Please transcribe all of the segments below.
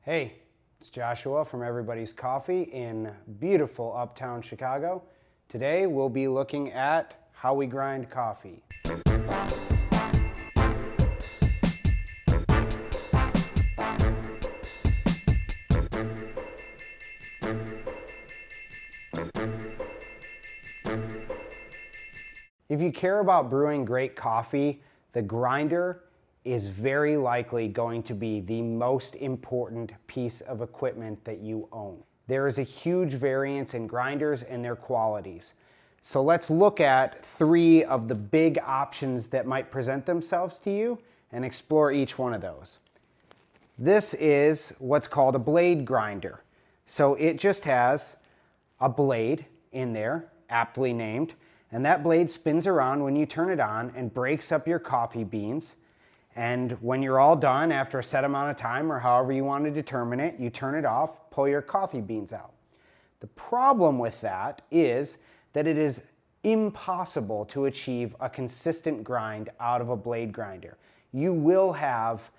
Hey, it's Joshua from Everybody's Coffee in beautiful uptown Chicago. Today we'll be looking at how we grind coffee. If you care about brewing great coffee, the grinder is very likely going to be the most important piece of equipment that you own. There is a huge variance in grinders and their qualities. So let's look at 3 of the big options that might present themselves to you and explore each one of those. This is what's called a blade grinder. So it just has a blade in there, aptly named, and that blade spins around when you turn it on and breaks up your coffee beans. And when you're all done, after a set amount of time or however you want to determine it, you turn it off, pull your coffee beans out. The problem with that is that it is impossible to achieve a consistent grind out of a blade grinder. You will have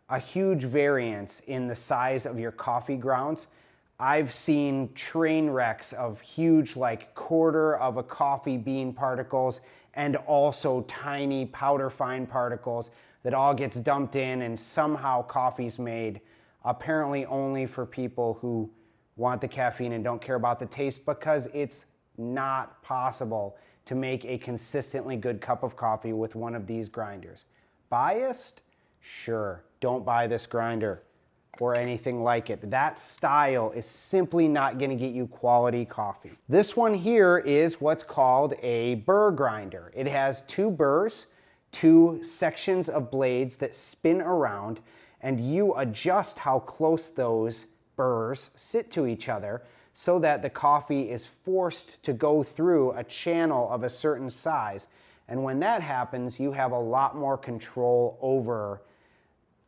a huge variance in the size of your coffee grounds. I've seen train wrecks of huge, like quarter of a coffee bean particles and also tiny powder fine particles that all gets dumped in, and somehow coffee's made, apparently only for people who want the caffeine and don't care about the taste, because it's not possible to make a consistently good cup of coffee with one of these grinders. Biased? Sure, don't buy this grinder or anything like it. That style is simply not going to get you quality coffee. This one here is what's called a Burr grinder. It has 2 burrs, 2 sections of blades that spin around, and you adjust how close those burrs sit to each other so that the coffee is forced to go through a channel of a certain size. And when that happens, you have a lot more control over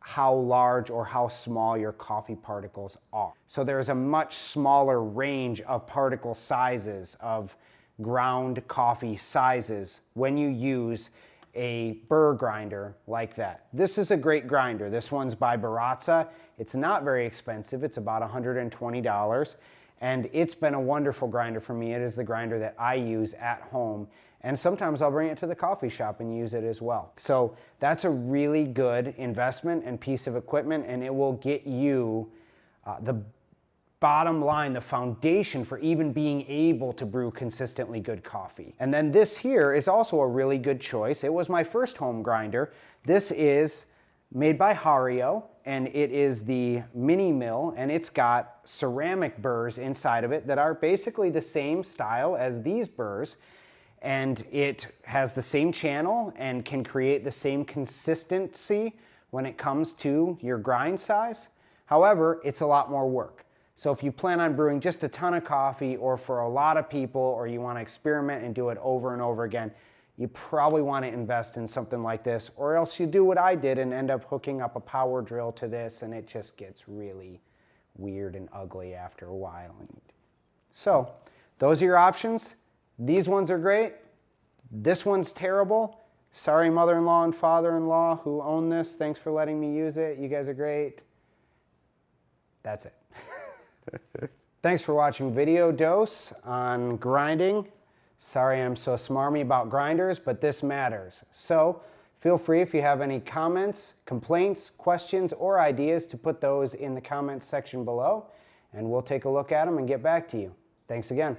how large or how small your coffee particles are. So there's a much smaller range of particle sizes, of ground coffee sizes, when you use a Burr grinder like that. This is a great grinder. This one's by Baratza. It's not very expensive. It's about $120. And it's been a wonderful grinder for me. It is the grinder that I use at home. And sometimes I'll bring it to the coffee shop and use it as well. So that's a really good investment and piece of equipment, and it will get you the bottom line, the foundation for even being able to brew consistently good coffee. And then this here is also a really good choice. It was my first home grinder. This is made by Hario, and it is the mini mill, and it's got ceramic burrs inside of it that are basically the same style as these burrs. And it has the same channel and can create the same consistency when it comes to your grind size. However, it's a lot more work. So if you plan on brewing just a ton of coffee, or for a lot of people, or you want to experiment and do it over and over again, you probably want to invest in something like this, or else you do what I did and end up hooking up a power drill to this, and it just gets really weird and ugly after a while. So those are your options. These ones are great. This one's terrible. Sorry, mother-in-law and father-in-law who own this. Thanks for letting me use it. You guys are great. That's it. Thanks for watching Video Dose on grinding. Sorry I'm so smarmy about grinders, but this matters. So feel free, if you have any comments, complaints, questions, or ideas, to put those in the comments section below, and we'll take a look at them and get back to you. Thanks again.